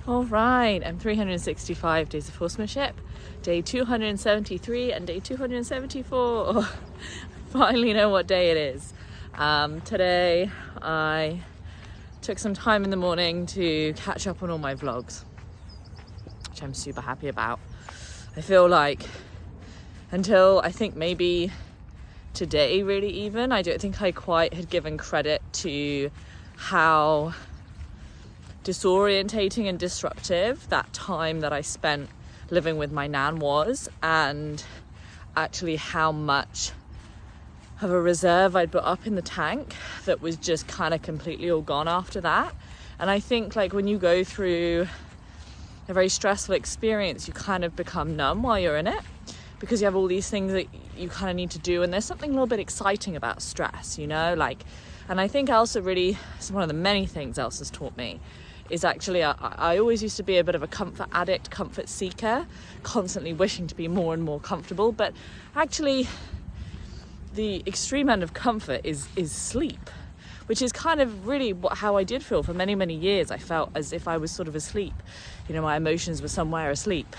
All right, I'm 365 Days of Horsemanship, day 273 and day 274. I finally know what day it is. Today I took some time in the morning to catch up on all my vlogs, which I'm super happy about. I feel like until I think maybe today really even, I don't think I quite had given credit to how disorientating and disruptive that time that I spent living with my nan was, and actually how much of a reserve I'd put up in the tank that was just kind of completely all gone after that. And I think like when you go through a very stressful experience, you kind of become numb while you're in it, because you have all these things that you kind of need to do, and there's something a little bit exciting about stress, you know, like. And I think Elsa really, it's one of the many things Elsa's taught me, is actually I always used to be a bit of a comfort addict, comfort seeker, constantly wishing to be more and more comfortable. But actually the extreme end of comfort is sleep, which is kind of really how I did feel for many, many years. I felt as if I was sort of asleep. You know, my emotions were somewhere asleep.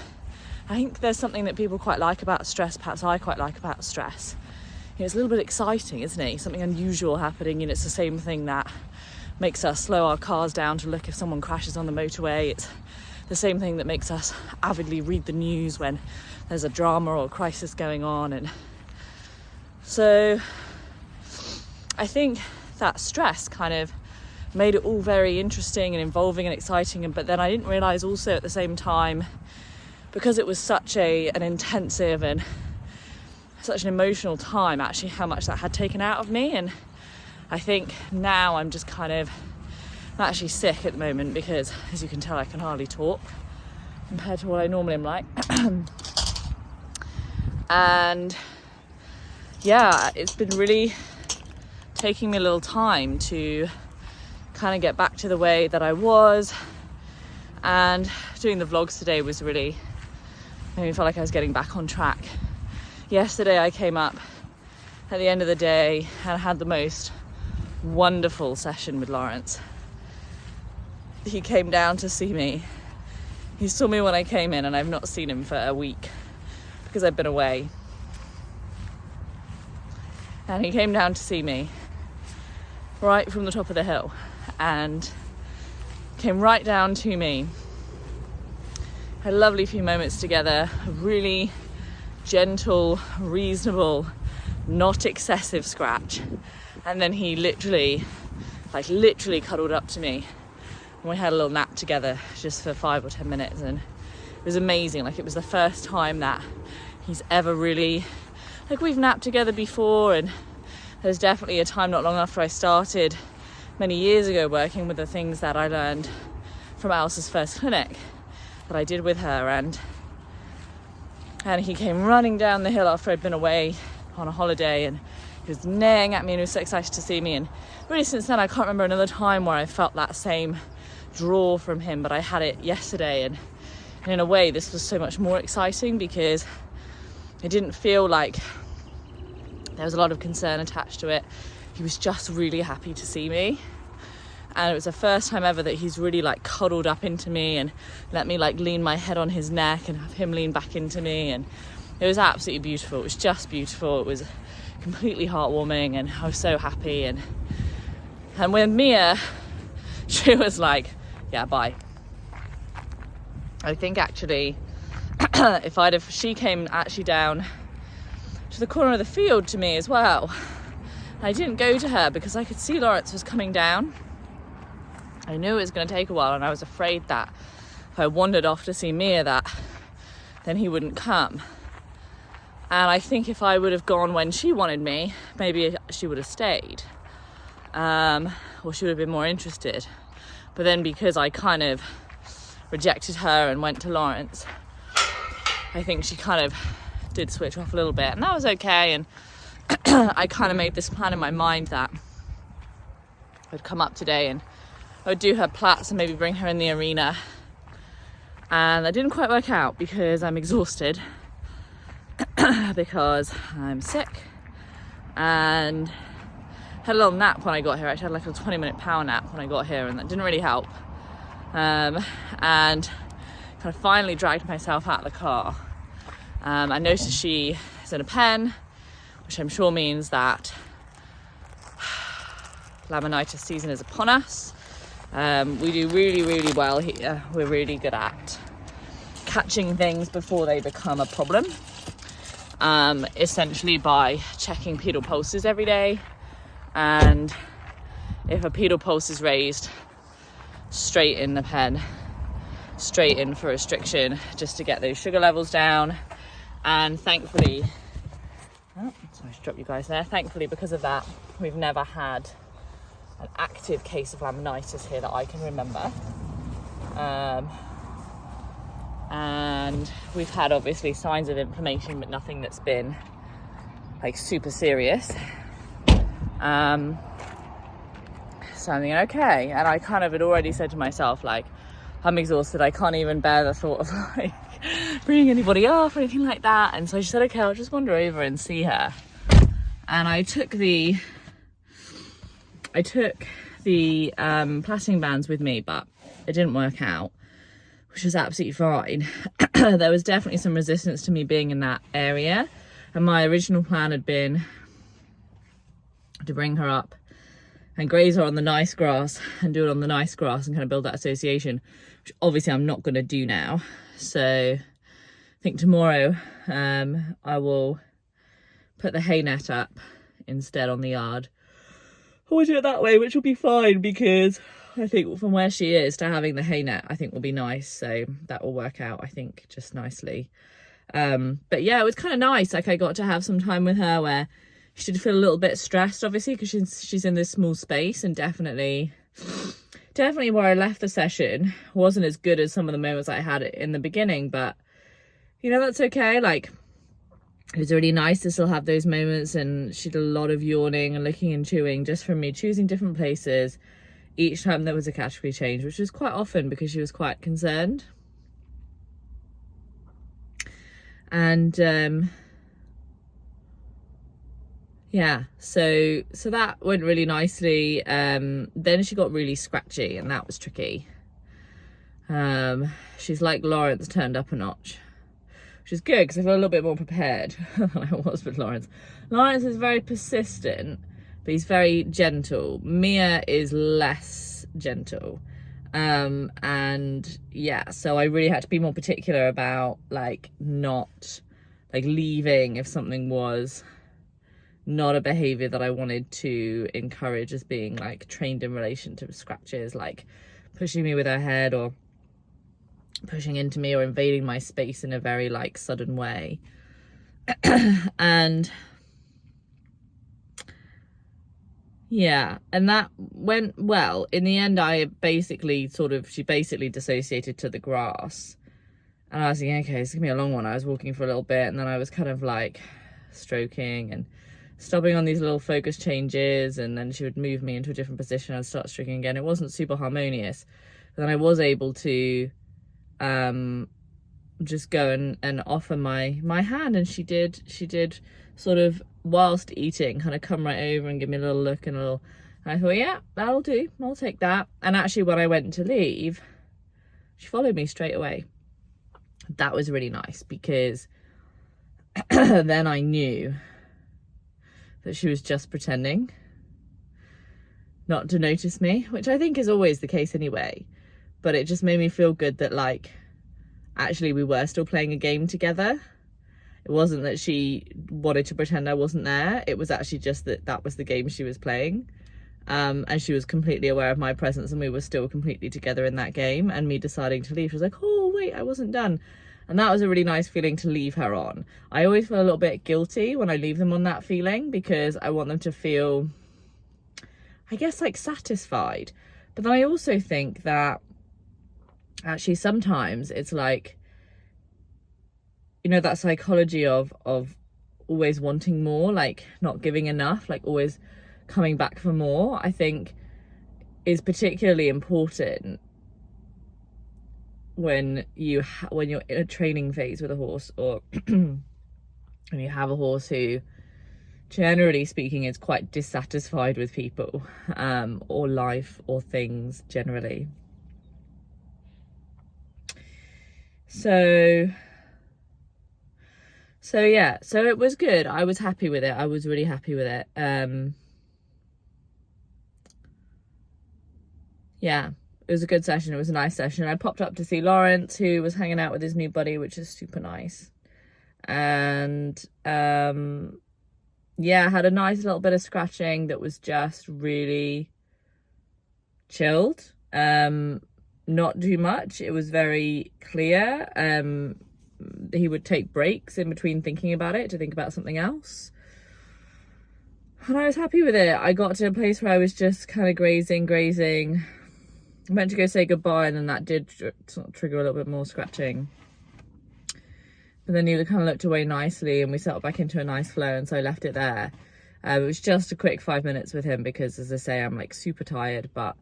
I think there's something that people quite like about stress, perhaps I quite like about stress. You know, it's a little bit exciting, isn't it? Something unusual happening, and it's the same thing that makes us slow our cars down to look if someone crashes on the motorway. It's the same thing that makes us avidly read the news when there's a drama or a crisis going on. And so I think that stress kind of made it all very interesting and involving and exciting. But then I didn't realise also at the same time, because it was such an intensive and such an emotional time, actually how much that had taken out of me. And I think now I'm just I'm actually sick at the moment, because as you can tell I can hardly talk compared to what I normally am like. And yeah, it's been really taking me a little time to kind of get back to the way that I was, and doing the vlogs today was really made me feel like I was getting back on track. Yesterday I came up at the end of the day and had the most wonderful session with Lawrence. He came down to see me. He saw me when I came in, and I've not seen him for a week because I've been away. And he came down to see me right from the top of the hill and came right down to me. Had a lovely few moments together, a really gentle, reasonable, not excessive scratch. And then he literally cuddled up to me, and we had a little nap together just for 5 or 10 minutes, and it was amazing. Like, it was the first time that he's ever really, like, we've napped together before, and there's definitely a time not long after I started many years ago working with the things that I learned from Elsa's first clinic that I did with her, and he came running down the hill after I'd been away on a holiday, and he was neighing at me, and he was so excited to see me. And really since then I can't remember another time where I felt that same draw from him, but I had it yesterday. And in a way this was so much more exciting, because it didn't feel like there was a lot of concern attached to it. He was just really happy to see me, and it was the first time ever that he's really like cuddled up into me and let me like lean my head on his neck and have him lean back into me. And it was absolutely beautiful. It was just beautiful. It was completely heartwarming, and I was so happy. And when Mia, she was like, yeah, bye. I think actually she came actually down to the corner of the field to me as well. I didn't go to her because I could see Lawrence was coming down. I knew it was going to take a while, and I was afraid that if I wandered off to see Mia, that then he wouldn't come. And I think if I would have gone when she wanted me, maybe she would have stayed, or she would have been more interested. But then because I kind of rejected her and went to Lawrence, I think she kind of did switch off a little bit, and that was okay. And I kind of made this plan in my mind that I'd come up today and I would do her plats and maybe bring her in the arena. And that didn't quite work out because I'm exhausted because I'm sick, and had a little nap when I got here. I had like a 20-minute power nap when I got here, and that didn't really help. and kind of finally dragged myself out of the car. I noticed she is in a pen, which I'm sure means that laminitis season is upon us. We do really, really well here. We're really good at catching things before they become a problem, essentially by checking pedal pulses every day. And if a pedal pulse is raised, straight in the pen, straight in for restriction, just to get those sugar levels down. And thankfully, sorry to drop you guys there, thankfully because of that, we've never had an active case of laminitis here that I can remember. And we've had obviously signs of inflammation, but nothing that's been like super serious. So I'm thinking, okay. And I kind of had already said to myself, like, I'm exhausted. I can't even bear the thought of like bringing anybody up or anything like that. And so she said, okay, I'll just wander over and see her. And I took the plastering bands with me, but it didn't work out, which was absolutely fine. There was definitely some resistance to me being in that area. And my original plan had been to bring her up and graze her on the nice grass and do it on the nice grass and kind of build that association, which obviously I'm not going to do now. So I think tomorrow I will put the hay net up instead on the yard. I will do it that way, which will be fine, because I think from where she is to having the hay net, I think will be nice. So that will work out, I think, just nicely. But yeah, it was kind of nice. Like, I got to have some time with her where she did feel a little bit stressed, obviously, because she's in this small space, and definitely where I left the session wasn't as good as some of the moments I had in the beginning, but you know, that's okay. Like, it was really nice to still have those moments, and she did a lot of yawning and licking and chewing just from me choosing different places each time there was a category change, which was quite often because she was quite concerned. And yeah, so that went really nicely. Then she got really scratchy, and that was tricky. She's like Lawrence turned up a notch, which is good because I feel a little bit more prepared than I was with Lawrence. Lawrence is very persistent, but he's very gentle. Mia is less gentle. And yeah, so I really had to be more particular about like not like leaving if something was not a behavior that I wanted to encourage as being like trained in relation to scratches, like pushing me with her head or pushing into me or invading my space in a very like sudden way. And yeah, and that went well. In the end, she basically dissociated to the grass, and I was thinking, okay, it's gonna be a long one. I was walking for a little bit, and then I was kind of like stroking and stopping on these little focus changes, and then she would move me into a different position. I'd start stroking again. It wasn't super harmonious, but then I was able to just go and offer my hand, and she did sort of, whilst eating, kind of come right over and give me a little look and I thought, yeah, that'll do, I'll take that. And actually when I went to leave, she followed me straight away. That was really nice, because then I knew that she was just pretending not to notice me, which I think is always the case anyway. But it just made me feel good that like actually we were still playing a game together. It wasn't that she wanted to pretend I wasn't there. It was actually just that was the game she was playing. And she was completely aware of my presence, and we were still completely together in that game. And me deciding to leave, she was like, oh, wait, I wasn't done. And that was a really nice feeling to leave her on. I always feel a little bit guilty when I leave them on that feeling, because I want them to feel, I guess, like satisfied. But then I also think that actually sometimes it's like, you know, that psychology of always wanting more, like not giving enough, like always coming back for more, I think is particularly important when you're in a training phase with a horse, or when you have a horse who, generally speaking, is quite dissatisfied with people, or life or things generally. So yeah, so it was good. I was happy with it. I was really happy with it. Yeah, it was a good session. It was a nice session. I popped up to see Lawrence, who was hanging out with his new buddy, which is super nice. And yeah, had a nice little bit of scratching that was just really chilled. Not too much. It was very clear. He would take breaks in between thinking about it to think about something else. And I was happy with it. I got to a place where I was just kind of grazing. I meant to go say goodbye, and then that did trigger a little bit more scratching. But then he kind of looked away nicely, and we settled back into a nice flow, and so I left it there. It was just a quick 5 minutes with him because, as I say, I'm like super tired. But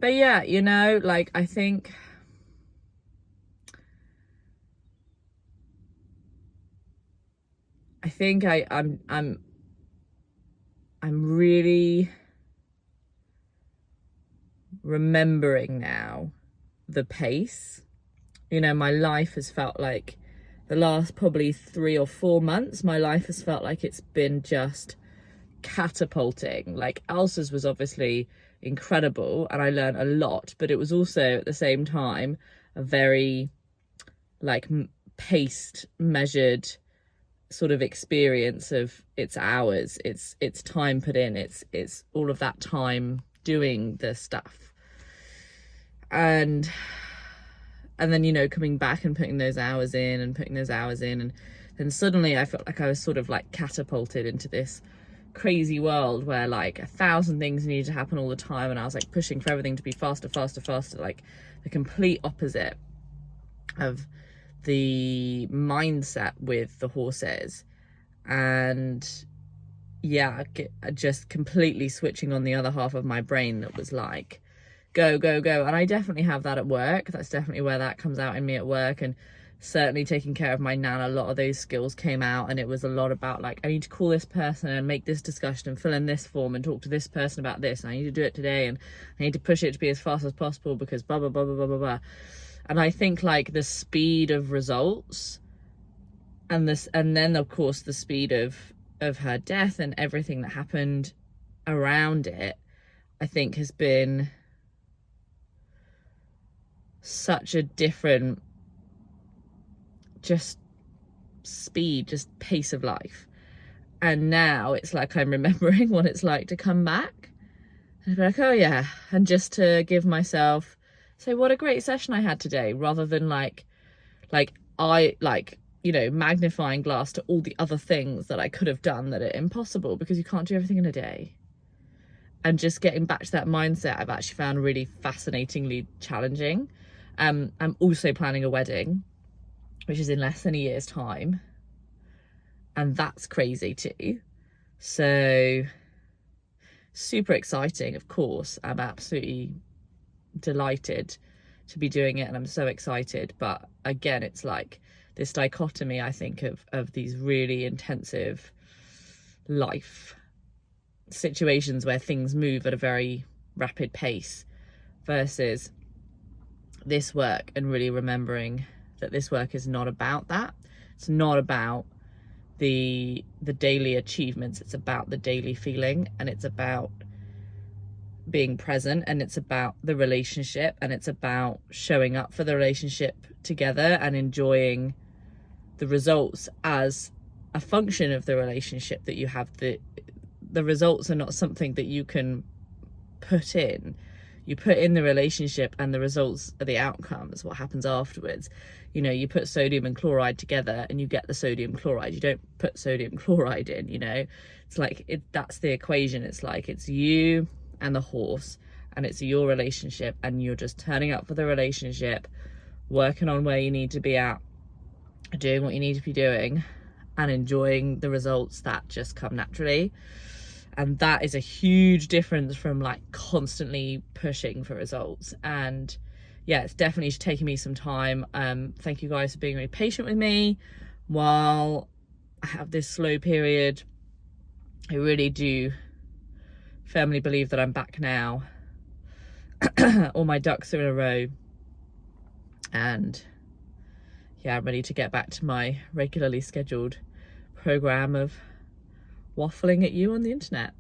yeah, you know, like I think I'm really remembering now the pace. You know, my life has felt like the last probably 3 or 4 months, my life has felt like it's been just catapulting. Like Elsa's was obviously incredible and I learned a lot, but it was also at the same time a very like paced, measured sort of experience of its hours, it's time put in, it's all of that time doing the stuff, and then, you know, coming back and putting those hours in and then suddenly I felt like I was sort of like catapulted into this crazy world where like 1,000 things needed to happen all the time, and I was like pushing for everything to be faster, like the complete opposite of the mindset with the horses. And yeah, just completely switching on the other half of my brain that was like go. And I definitely have that at work. That's definitely where that comes out in me at work. And certainly taking care of my nan, a lot of those skills came out, and it was a lot about like, I need to call this person and make this discussion and fill in this form and talk to this person about this, and I need to do it today, and I need to push it to be as fast as possible because blah blah blah blah blah blah blah. And I think like the speed of results and then of course the speed of her death and everything that happened around it, I think has been such a different just speed, just pace of life. And now it's like I'm remembering what it's like to come back and be like, oh yeah, and just to give myself, say what a great session I had today, rather than like you know, magnifying glass to all the other things that I could have done that are impossible because you can't do everything in a day. And just getting back to that mindset, I've actually found really fascinatingly challenging. I'm also planning a wedding, which is in less than a year's time, and that's crazy too. So super exciting, of course. I'm absolutely delighted to be doing it, and I'm so excited. But again, it's like this dichotomy, I think, of these really intensive life situations where things move at a very rapid pace versus this work, and really remembering that this work is not about that. It's not about the daily achievements. It's about the daily feeling, and it's about being present, and it's about the relationship, and it's about showing up for the relationship together and enjoying the results as a function of the relationship that you have. The results are not something that you can put in. You put in the relationship, and the results are the outcomes, what happens afterwards. You know, you put sodium and chloride together and you get the sodium chloride. You don't put sodium chloride in, you know. It's like that's the equation. It's like it's you and the horse, and it's your relationship, and you're just turning up for the relationship, working on where you need to be at, doing what you need to be doing, and enjoying the results that just come naturally. And that is a huge difference from like constantly pushing for results. And yeah, it's definitely taking me some time. Thank you guys for being really patient with me while I have this slow period. I really do firmly believe that I'm back now. All my ducks are in a row, And yeah, I'm ready to get back to my regularly scheduled program of waffling at you on the internet.